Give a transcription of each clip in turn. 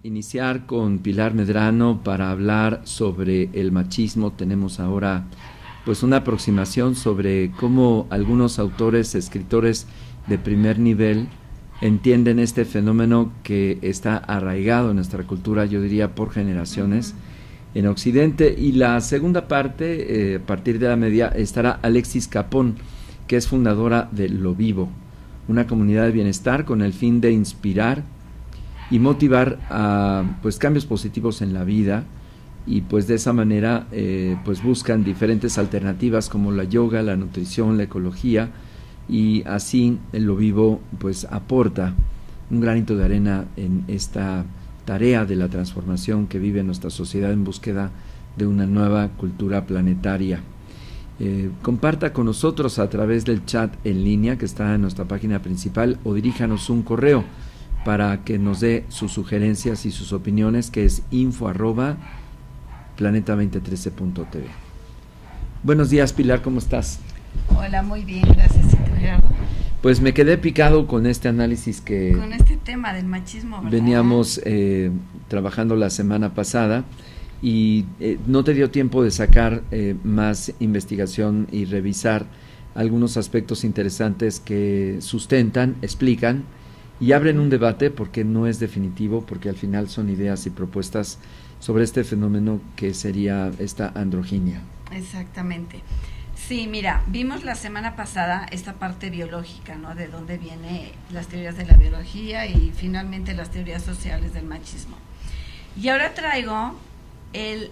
iniciar con Pilar Medrano para hablar sobre el machismo. Tenemos ahora pues una aproximación sobre cómo algunos autores, escritores de primer nivel entienden este fenómeno que está arraigado en nuestra cultura, yo diría por generaciones, en Occidente. Y la segunda parte, a partir de la media, estará Alexis Capón, que es fundadora de Lo Vivo, una comunidad de bienestar con el fin de inspirar y motivar a pues cambios positivos en la vida, y pues de esa manera pues buscan diferentes alternativas como la yoga, la nutrición, la ecología, y así Lo Vivo pues aporta un granito de arena en esta tarea de la transformación que vive nuestra sociedad en búsqueda de una nueva cultura planetaria. Comparta con nosotros a través del chat en línea que está en nuestra página principal, o diríjanos un correo para que nos dé sus sugerencias y sus opiniones, que es info@planeta2013.tv. Buenos días, Pilar, ¿cómo estás? Hola, muy bien, gracias, Gerardo. Pues me quedé picado con este análisis que con este tema del machismo, ¿verdad? Veníamos trabajando la semana pasada, y no te dio tiempo de sacar más investigación y revisar algunos aspectos interesantes que sustentan, explican y abren un debate, porque no es definitivo, porque al final son ideas y propuestas sobre este fenómeno que sería esta androginia. Exactamente. Sí, mira, vimos la semana pasada esta parte biológica, ¿no? De dónde vienen las teorías de la biología y finalmente las teorías sociales del machismo. Y ahora traigo el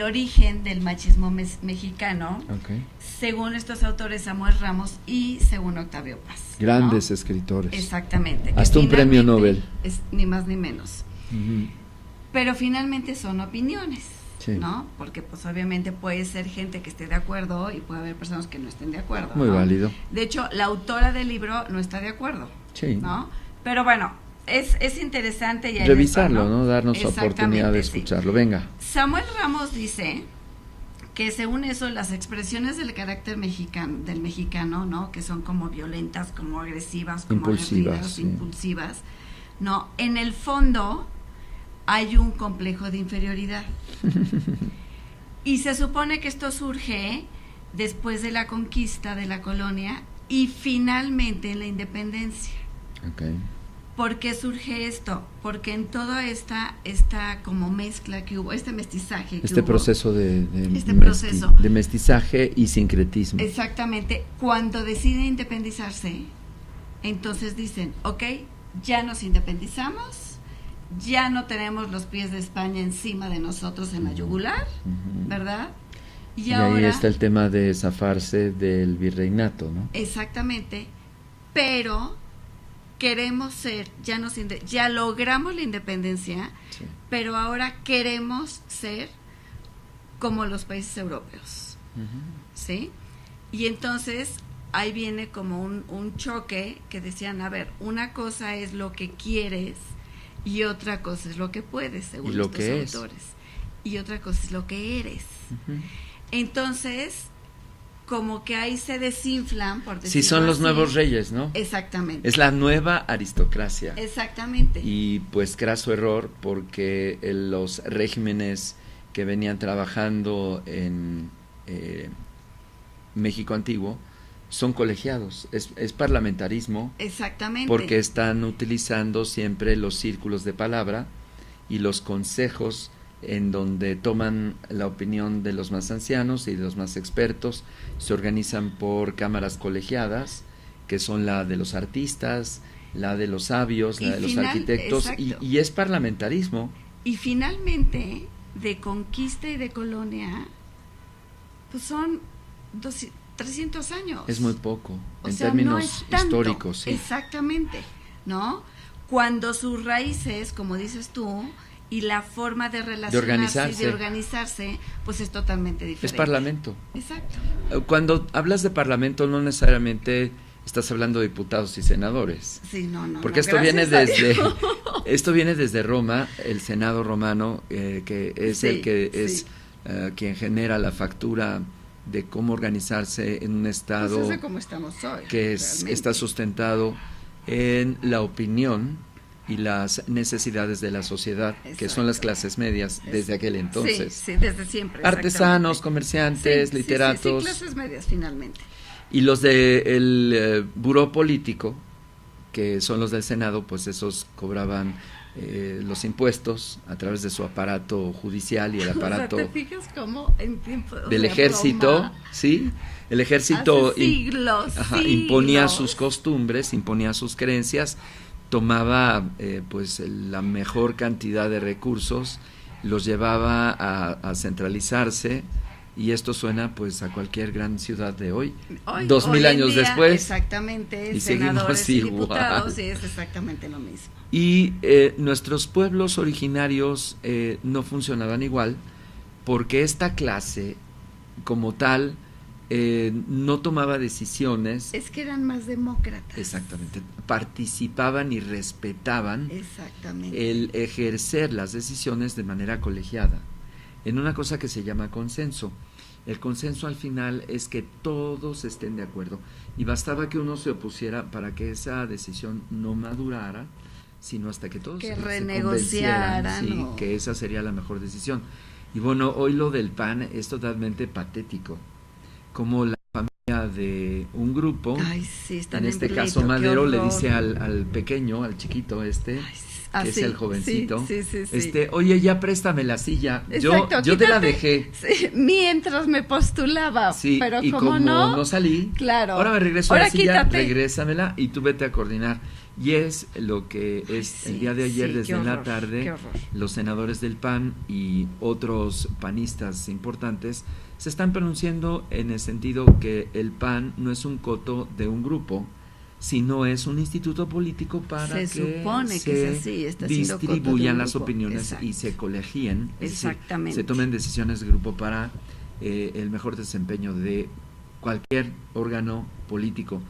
origen del machismo mexicano, Okay. según estos autores Samuel Ramos y según Octavio Paz. Grandes ¿no? escritores. Exactamente. Hasta un premio Nobel. Es ni más ni menos. Uh-huh. Pero finalmente son opiniones, sí, ¿no? Porque pues obviamente puede ser gente que esté de acuerdo y puede haber personas que no estén de acuerdo. Muy ¿no? válido. De hecho, la autora del libro no está de acuerdo, sí, ¿no? Pero bueno, es interesante y revisarlo, ¿no? Darnos la oportunidad de escucharlo. Sí. Venga. Samuel Ramos dice que según eso las expresiones del carácter del mexicano, ¿no? Que son como violentas, como agresivas, como impulsivas, sí, impulsivas, ¿no? En el fondo hay un complejo de inferioridad. Y se supone que esto surge después de la conquista de la colonia y finalmente en la independencia. Okay. ¿Por qué surge esto? Porque en toda esta como mezcla que hubo, este mestizaje que hubo, proceso de mestizaje y sincretismo. Exactamente. Cuando deciden independizarse, entonces dicen, ok, ya nos independizamos, ya no tenemos los pies de España encima de nosotros en la yugular, ¿verdad? Y ahora, ahí está el tema de zafarse del virreinato, ¿no? Exactamente, pero queremos ser, ya logramos la independencia, sí, pero ahora queremos ser como los países europeos, ¿sí? Y entonces ahí viene como un choque que decían, a ver, una cosa es lo que quieres y otra cosa es lo que puedes, según estos autores. Y otra cosa es lo que eres. Entonces, como que ahí se desinflan, por decirlo sí, son los así. Nuevos reyes, ¿no? Exactamente. Es la nueva aristocracia. Exactamente. Y pues craso error, porque los regímenes que venían trabajando en México antiguo son colegiados, es parlamentarismo. Exactamente. Porque están utilizando siempre los círculos de palabra y los consejos, en donde toman la opinión de los más ancianos y de los más expertos, se organizan por cámaras colegiadas, que son la de los artistas, la de los sabios, la de los arquitectos, y es parlamentarismo. Y finalmente, de conquista y de colonia, pues son 300 años. Es muy poco, en sea, términos no es tanto, históricos. Sí. Exactamente, ¿no? Cuando sus raíces, como dices tú, y la forma de relacionarse y de organizarse, pues es totalmente diferente. Es parlamento. Exacto. Cuando hablas de parlamento, no necesariamente estás hablando de diputados y senadores. Sí, no. Porque esto viene desde Roma, el Senado romano, que es sí, el que es quien genera la factura de cómo organizarse en un estado, pues es como estamos hoy, que está sustentado en la opinión y las necesidades de la sociedad, exacto, que son las clases medias desde aquel entonces. Sí, desde siempre. Artesanos, comerciantes, literatos. Sí, clases medias finalmente. Y los del buró político, que son los del Senado, pues esos cobraban los impuestos a través de su aparato judicial y el aparato, o sea, ¿te fijas cómo en tiempo del ejército, Roma, sí? El ejército hace siglos, imponía sus costumbres, imponía sus creencias, tomaba pues la mejor cantidad de recursos, los llevaba a centralizarse, y esto suena pues a cualquier gran ciudad de hoy 2000 años día, después. Exactamente, y senadores y diputados, y es exactamente lo mismo. Y nuestros pueblos originarios no funcionaban igual, porque esta clase como tal no tomaba decisiones. Es que eran más demócratas. Exactamente, participaban y respetaban, exactamente, el ejercer las decisiones de manera colegiada, en una cosa que se llama consenso. El consenso al final es que todos estén de acuerdo, y bastaba que uno se opusiera para que esa decisión no madurara, sino hasta que todos que se renegociaran, sí, que esa sería la mejor decisión. Y bueno, hoy lo del PAN es totalmente patético, como la familia de un grupo, ay, sí, en este caso Madero, le dice al pequeño, al chiquito que es el jovencito, sí. Oye, ya préstame la silla. Exacto, yo te la dejé. Sí, mientras me postulaba, sí, pero y como no salí, claro, ahora me regreso a la silla, quítate, regrésamela y tú vete a coordinar. Y es lo que es el día de ayer, desde en la tarde, los senadores del PAN y otros panistas importantes se están pronunciando en el sentido que el PAN no es un coto de un grupo, sino es un instituto político para que se distribuyan las opiniones, exacto, y se colegien, exactamente, es decir, se tomen decisiones de grupo para el mejor desempeño de cualquier órgano político.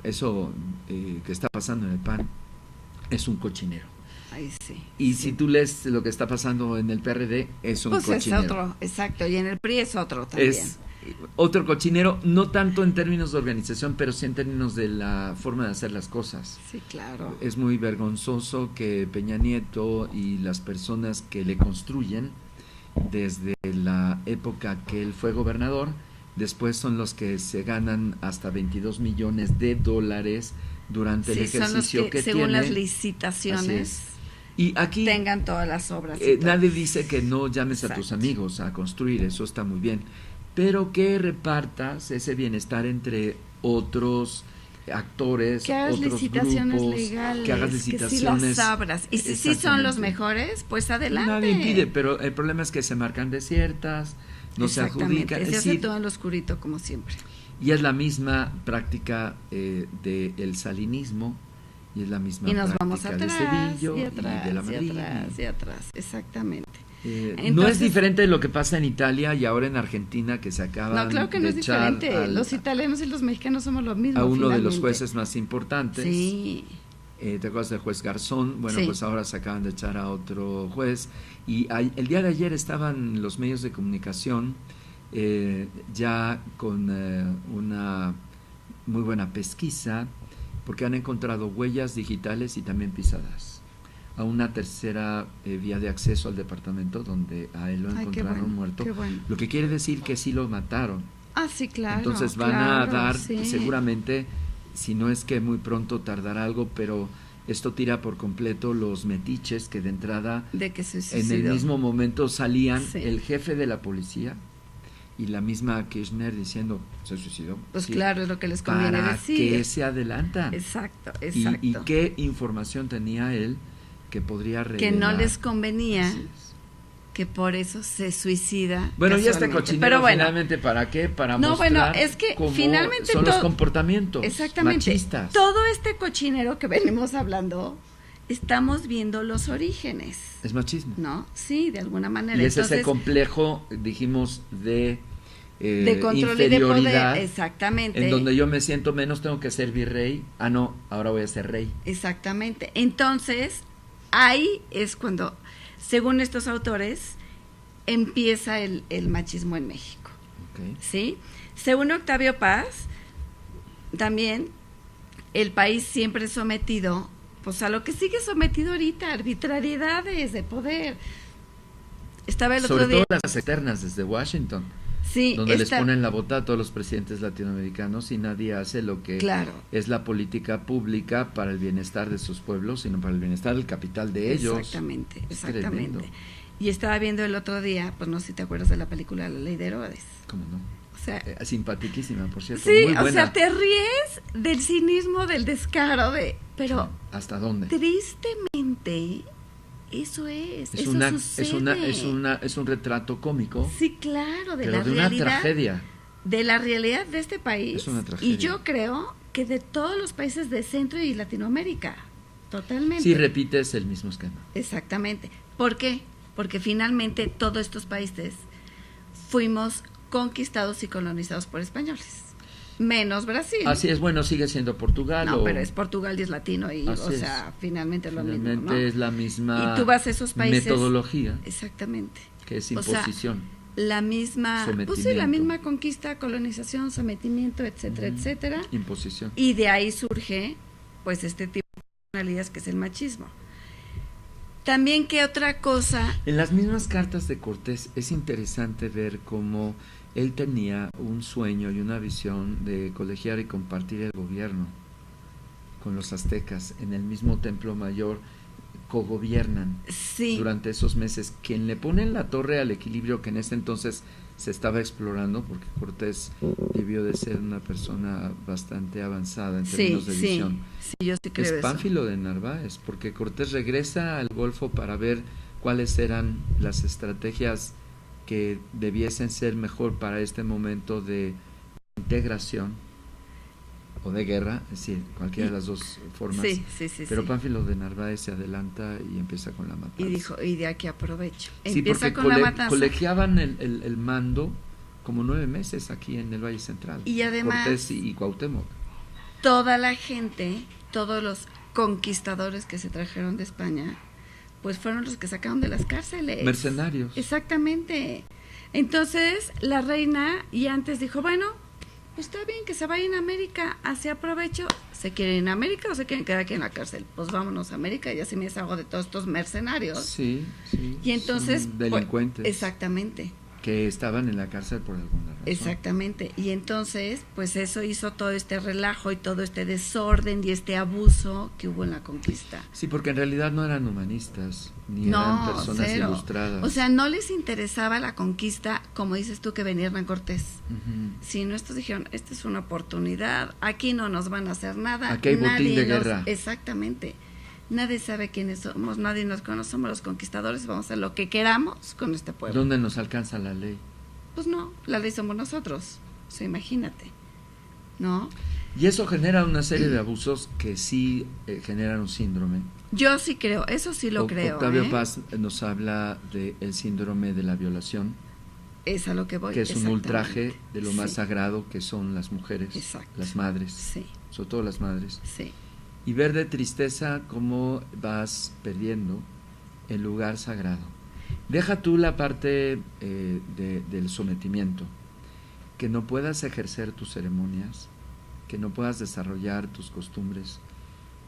Eso que está pasando en el PAN es un cochinero. Ay, sí, y si tú lees lo que está pasando en el PRD, es un cochinero. Es otro, exacto, y en el PRI es otro también. Es otro cochinero, no tanto en términos de organización, pero sí en términos de la forma de hacer las cosas. Sí, claro. Es muy vergonzoso que Peña Nieto y las personas que le construyen desde la época que él fue gobernador, después son los que se ganan hasta $22 millones durante el ejercicio son los que según tiene, las licitaciones, y aquí tengan todas las obras. Nadie dice que no llames, exacto, a tus amigos a construir, eso está muy bien, pero que repartas ese bienestar entre otros actores, que hagas otros licitaciones grupos, legales, que hagas licitaciones, que sí las abras, y si sí son los mejores, pues adelante. Nadie impide, pero el problema es que se marcan desiertas, no se adjudican. Se hace todo en lo oscurito, como siempre. Y es la misma práctica del salinismo, y es la misma práctica vamos atrás, de Cedillo y atrás, y de la Madrid. Y atrás, exactamente. Entonces, no es diferente de lo que pasa en Italia y ahora en Argentina, que se acaban de echar. No, claro que no es diferente. Los italianos y los mexicanos somos lo mismo. A uno de los jueces más importantes. Sí. ¿Te acuerdas del juez Garzón? Bueno, sí, pues ahora se acaban de echar a otro juez. Y el día de ayer estaban los medios de comunicación ya con una muy buena pesquisa, porque han encontrado huellas digitales y también pisadas a una tercera vía de acceso al departamento donde a él lo encontraron muerto, lo que quiere decir que sí lo mataron. Sí, claro. Entonces van a dar, seguramente, si no es que muy pronto tardará algo, pero esto tira por completo los metiches que de entrada, de que se en el mismo momento salían el jefe de la policía y la misma Kirchner diciendo, se suicidó. Pues claro, es lo que les conviene para decir. Que se adelantan. Exacto. Y qué información tenía él que podría revelar. Que no les convenía, que por eso se suicida. Bueno, y este cochinero, pero finalmente, ¿para qué? Para mostrar es que finalmente son los comportamientos machistas. Todo este cochinero que venimos hablando, estamos viendo los orígenes. Es machismo. ¿No? Sí, de alguna manera. Y es ese complejo, dijimos, de control y de poder, exactamente. En donde yo me siento menos, tengo que ser virrey. No, ahora voy a ser rey. Exactamente. Entonces, ahí es cuando, según estos autores, empieza el machismo en México. Okay. ¿Sí? Según Octavio Paz, también el país siempre sometido pues a lo que sigue sometido ahorita, arbitrariedades de poder. Estaba el Sobre otro día. todo las externas desde Washington, Sí, donde les ponen la bota a todos los presidentes latinoamericanos y nadie hace lo que claro, es la política pública para el bienestar de sus pueblos, sino para el bienestar del capital de ellos. Exactamente, Es exactamente. tremendo. Y estaba viendo el otro día, pues no sé si te acuerdas de la película La Ley de Herodes. ¿Cómo no? O sea, Simpaticísima, por cierto. sí, muy buena. o sea, te ríes del cinismo, del descaro, pero Sí, ¿hasta dónde? tristemente eso es Es eso una, sucede. es un retrato cómico, Sí, claro, de pero la de una realidad, tragedia. de la realidad de este país. Es una tragedia. Y yo creo que de todos los países de Centro y Latinoamérica, totalmente. Sí, repites el mismo esquema. Exactamente. ¿Por qué? Porque finalmente todos estos países fuimos conquistados y colonizados por españoles. Menos Brasil. Así es, bueno, sigue siendo Portugal. No, pero es Portugal y es latino y, Así o sea, finalmente es lo mismo, finalmente ¿no? es la misma Y tú vas a esos países. metodología, Exactamente. que es O sea, imposición. la misma, pues sí, Sometimiento. la misma conquista, colonización, sometimiento, etcétera, etcétera. Imposición. Y de ahí surge, pues, este tipo de personalidades que es el machismo. También, ¿qué otra cosa? En las mismas cartas de Cortés es interesante ver cómo él tenía un sueño y una visión de colegiar y compartir el gobierno con los aztecas en el mismo templo mayor, cogobiernan Sí, durante esos meses. Quien le pone en la torre al equilibrio que en ese entonces se estaba explorando, porque Cortés debió de ser una persona bastante avanzada en términos de visión, sí, yo sí creo es eso. Pánfilo de Narváez, porque Cortés regresa al Golfo para ver cuáles eran las estrategias que debiesen ser mejor para este momento de integración o de guerra, es decir, cualquiera de las dos formas. Sí, sí, sí. Pero sí. Pánfilo de Narváez se adelanta y empieza con la matanza. Y dijo, y de aquí aprovecho. Sí, Empieza porque con la matanza. colegiaban el mando como 9 meses aquí en el Valle Central. Y además, Cortés y Cuauhtémoc. toda la gente, todos los conquistadores que se trajeron de España, pues fueron los que sacaron de las cárceles. Mercenarios. Exactamente. Entonces, la reina, y antes dijo, bueno, está bien que se vayan a América, así aprovecho. ¿Se quieren ir a América o se quieren quedar aquí en la cárcel? Pues vámonos a América y así me deshago de todos estos mercenarios. Sí, sí. Y entonces, son delincuentes. pues, exactamente. Que estaban en la cárcel por alguna razón. Exactamente, y entonces, pues eso hizo todo este relajo y todo este desorden y este abuso que hubo en la conquista. Sí, porque en realidad no eran humanistas, ni eran personas cero. ilustradas. O sea, no les interesaba la conquista, como dices tú, que venía Hernán Cortés. Ujú. Sino estos dijeron, esta es una oportunidad, aquí no nos van a hacer nada. Aquí hay botín de guerra. Exactamente. Nadie sabe quiénes somos, nadie nos conoce, somos los conquistadores, vamos a hacer lo que queramos con este pueblo. ¿Dónde nos alcanza la ley? Pues no, la ley somos nosotros, o sea, imagínate, ¿no? Y eso genera una serie de abusos que sí generan un síndrome. Yo sí creo, eso sí lo creo. Octavio Paz nos habla del síndrome de la violación, Es a lo que voy. que es un ultraje exactamente. de lo más Sí, sagrado que son las mujeres, Exacto. las madres, Sí, sobre todo las madres. sí, Y ver de tristeza cómo vas perdiendo el lugar sagrado. Deja tú la parte del sometimiento, que no puedas ejercer tus ceremonias, que no puedas desarrollar tus costumbres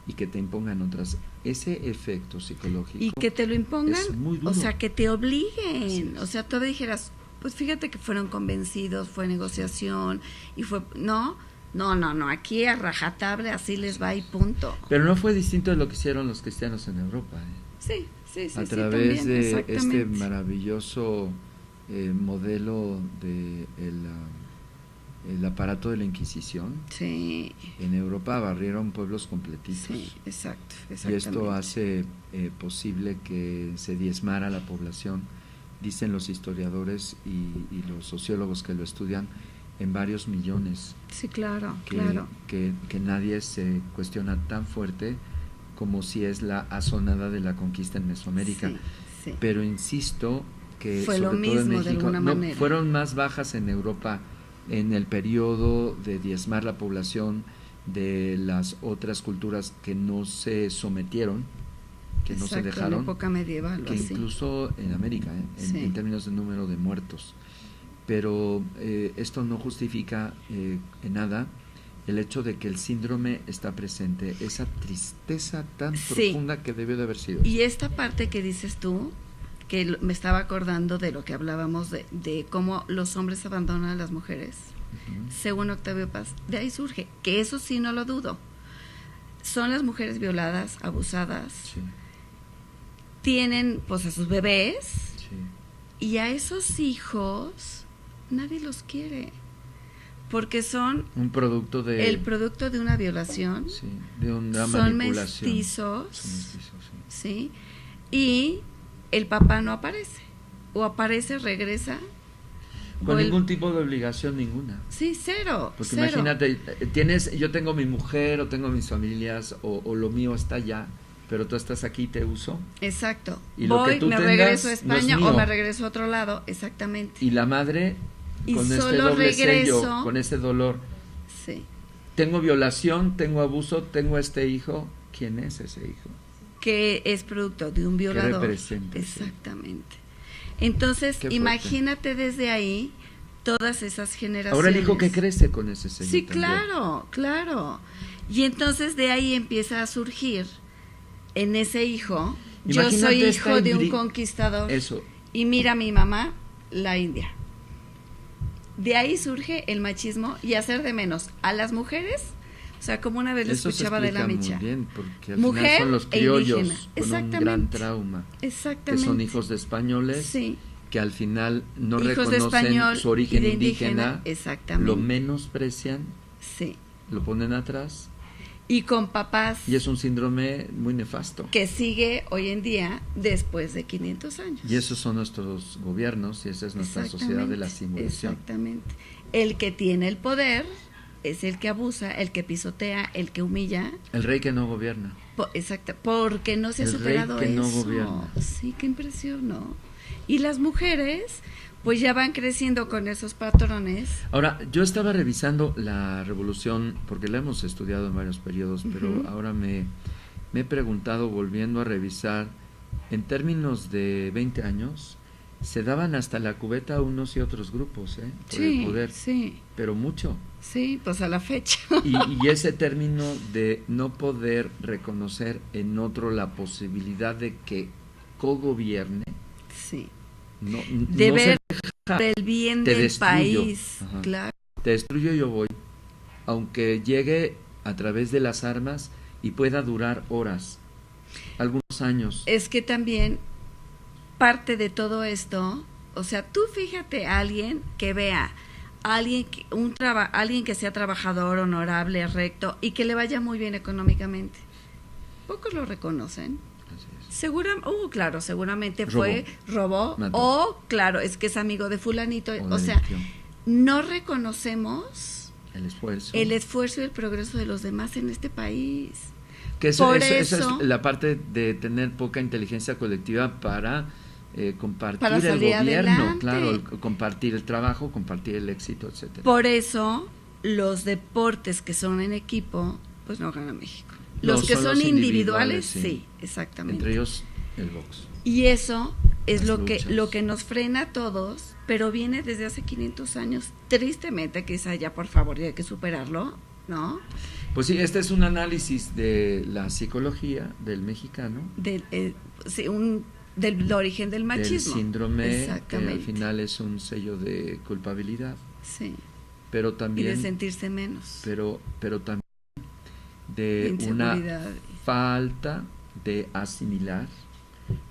y que te impongan otras. Ese efecto psicológico y que te lo impongan, es muy duro. o sea, que te Así obliguen, es. o sea, tú dijeras, pues fíjate que fueron convencidos, fue negociación y fue, no, aquí a rajatabla así les va y punto. Pero no fue distinto de lo que hicieron los cristianos en Europa, Sí, sí, sí. a sí, través también, de este exactamente. maravilloso modelo de el aparato de la Inquisición. Sí, En Europa barrieron pueblos completitos. sí, exacto, Y exactamente. esto hace posible que se diezmara la población, dicen los historiadores y los sociólogos que lo estudian, en varios millones, Sí, claro, que, claro. que nadie se cuestiona tan fuerte como si es la asonada de la conquista en Mesoamérica. Sí, sí. Pero insisto que Fue sobre lo todo en mismo, de México, alguna no, manera. fueron más bajas en Europa en el periodo de diezmar la población de las otras culturas que no se sometieron, que no se Exacto, en la dejaron, época medieval o que así. incluso en América, Sí. en términos de número de muertos. Pero esto no justifica en nada el hecho de que el síndrome está presente, esa tristeza tan profunda que debió de haber sido. Y esta parte que dices tú, que me estaba acordando de lo que hablábamos de cómo los hombres abandonan a las mujeres, según Octavio Paz, de ahí surge, que eso sí no lo dudo. Son las mujeres violadas, abusadas, tienen pues a sus bebés, y a esos hijos nadie los quiere, porque son el producto de una violación, de una son manipulación. Mestizos, ¿sí? Y el papá no aparece, o aparece, regresa. Con ningún tipo de obligación ninguna. Sí, cero. Porque imagínate, yo tengo mi mujer, o tengo mis familias, o lo mío está allá, pero tú estás aquí y te uso. Exacto. Y lo que tú me tengas regreso a España no es mío. o me regreso a otro lado, exactamente. Y la madre, y con solo este doble regreso, sello, con ese dolor. Sí. Tengo violación, tengo abuso, tengo este hijo. ¿Quién es ese hijo? Que es producto de un violador. ¿Qué representa? Exactamente. Entonces, imagínate desde ahí todas esas generaciones. Ahora el hijo que crece con ese sello. Sí, también. claro. Y entonces de ahí empieza a surgir en ese hijo, imagínate, yo soy hijo de un conquistador. Eso. Y mira mi mamá, la india. De ahí surge el machismo y hacer de menos a las mujeres. O sea, como una vez le escuchaba de la Micha. Muy bien, porque al mujer final son los criollos con un gran trauma. Exactamente. Que son hijos de españoles. Sí. Que al final no hijos reconocen su origen indígena. Exactamente. Lo menosprecian. Sí. Lo ponen atrás. Y con papás. Y es un síndrome muy nefasto. Que sigue hoy en día después de 500 años. Y esos son nuestros gobiernos y esa es nuestra sociedad de la simulación. Exactamente. El que tiene el poder es el que abusa, el que pisotea, el que humilla. El rey que no gobierna. Exacto, porque no se ha superado rey que eso. No gobierna. Sí, qué impresión, ¿no? Y las mujeres, pues ya van creciendo con esos patrones. Ahora, yo estaba revisando la revolución, porque la hemos estudiado en varios periodos, pero ahora me he preguntado, volviendo a revisar, en términos de 20 años, se daban hasta la cubeta unos y otros grupos, por el poder. Sí. Pero mucho. Sí, pues a la fecha. Y ese término de no poder reconocer en otro la posibilidad de que cogobierne. Sí. No ver el bien del país. Claro. Te destruyo, yo voy. Aunque llegue a través de las armas y pueda durar horas, algunos años. Es que también parte de todo esto, o sea, tú fíjate a alguien que vea alguien que sea trabajador, honorable, recto y que le vaya muy bien económicamente. Pocos lo reconocen. Seguramente robó, o claro, es que es amigo de fulanito, o sea, no reconocemos el esfuerzo y el progreso de los demás en este país. Que eso es la parte de tener poca inteligencia colectiva para compartir el gobierno, adelante. Claro, compartir el trabajo, compartir el éxito, etcétera. Por eso los deportes que son en equipo, pues no ganan México. Los que son individuales, sí, exactamente. Entre ellos el box. Y eso es lo que nos frena a todos, pero viene desde hace 500 años. Tristemente, quizá ya por favor ya hay que superarlo, ¿no? Pues sí, este es un análisis de la psicología del mexicano. Del origen del machismo. Del síndrome, que al final es un sello de culpabilidad. Sí. Pero también, y de sentirse menos. Pero también de una falta de asimilar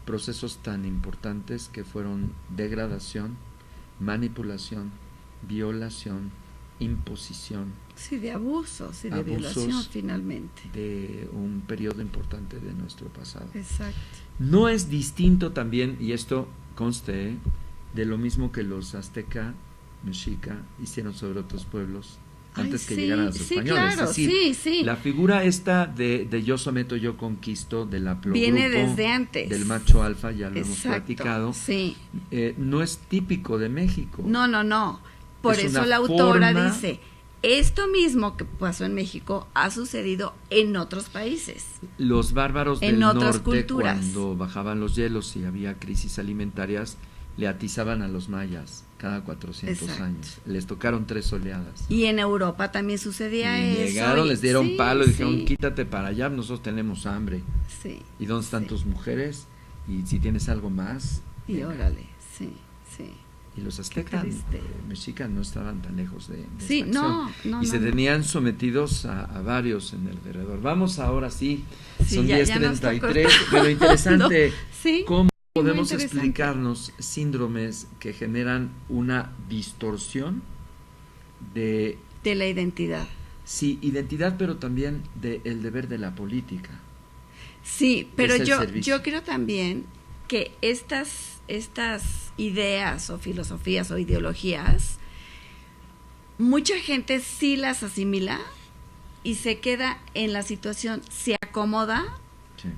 procesos tan importantes que fueron degradación, manipulación, violación, imposición. Sí, de abusos y de violación finalmente. De un periodo importante de nuestro pasado. Exacto. No es distinto también, y esto conste, de lo mismo que los azteca, mexica hicieron sobre otros pueblos antes que llegaran los españoles. Claro, es decir, sí. La figura esta de yo someto, yo conquisto, del haplogrupo, viene desde antes. Del macho alfa, ya lo hemos platicado. Sí. No es típico de México. No. Por eso la autora dice, esto mismo que pasó en México ha sucedido en otros países. Los bárbaros en del otras norte, culturas. cuando bajaban los hielos y había crisis alimentarias, le atizaban a los mayas cada 400 Exacto. años. Les tocaron 3 oleadas. Y en Europa también sucedía Y eso. llegaron, les dieron sí, palo y dijeron, sí, quítate para allá, nosotros tenemos hambre. sí, ¿Y dónde están sí. tus mujeres? Y si tienes algo más. Y venga. órale, sí, sí. Y los aztecas triste. mexicas no estaban tan lejos de Sí, esta no, acción. no, Y se no. tenían sometidos a varios en el alrededor. Vamos ahora sí, Sí, son ya nos 10:33, tocó. pero interesante, No, sí, ¿cómo muy podemos interesante. explicarnos síndromes que generan una distorsión de, de la identidad. sí, identidad, pero también de el deber de la política? Sí, pero Es el yo servicio. creo también que estas ideas o filosofías o ideologías, mucha gente sí las asimila y se queda en la situación, se acomoda, Sí.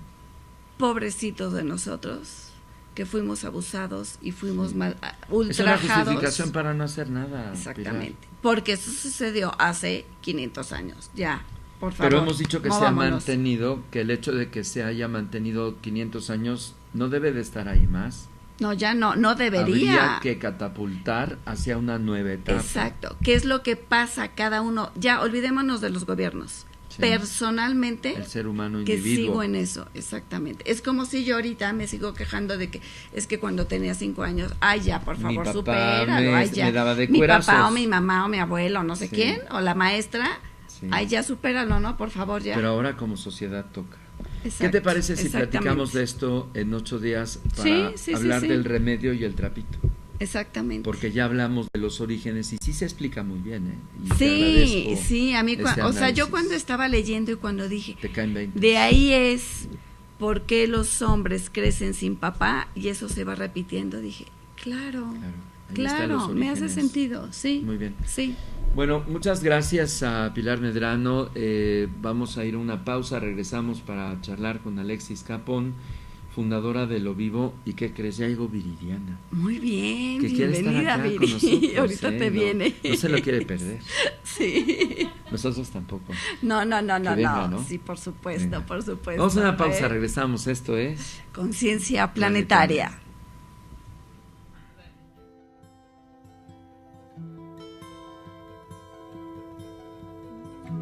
pobrecitos de nosotros, que fuimos abusados y fuimos Sí. mal, Es una ultrajados. justificación para no hacer nada. Exactamente, Pilar. porque eso sucedió hace 500 años, ya, por favor. Pero hemos dicho que se ha movámonos. mantenido, que el hecho de que se haya mantenido 500 años no debe de estar ahí más. No, ya no debería. Habría que catapultar hacia una nueva etapa. Exacto. ¿Qué es lo que pasa cada uno? Ya, olvidémonos de los gobiernos. Sí. Personalmente, El ser humano que individuo. sigo en eso, exactamente. Es como si yo ahorita me sigo quejando de que es que cuando tenía 5 años, ay ya, por Mi favor, papá supéralo, ay ya. me daba de mi cuerazos. papá o mi mamá o mi abuelo, no sé Sí. quién, o la maestra, Sí. ay ya, supéralo, ¿no? Por favor, ya. Pero ahora como sociedad toca. ¿Qué Exacto, te parece si exactamente. platicamos de esto en 8 días para Sí, sí, hablar sí. del remedio y el trapito? Exactamente. Porque ya hablamos de los orígenes y sí se explica muy bien, ¿eh? Y te Sí, agradezco sí, a mí, este o sea, yo análisis. cuando estaba leyendo y cuando dije, Te caen 20. de ahí es por qué los hombres crecen sin papá y eso se va repitiendo. Dije, claro, Ahí están los me hace orígenes. sentido, sí. Muy bien. Sí, Bueno, muchas gracias a Pilar Medrano. Vamos a ir a una pausa, regresamos para charlar con Alexis Capón, fundadora de Lo Vivo. ¿Y qué crees? Ya llegó Viridiana, muy bien, que quiere estar bienvenida, acá Viri. con nosotros. Ahorita te No, viene. No se lo quiere perder. Sí. Nosotros tampoco. No, Que venga, ¿no? sí, por supuesto, Venga. por supuesto. Vamos a una pausa, regresamos. Esto es Conciencia planetaria.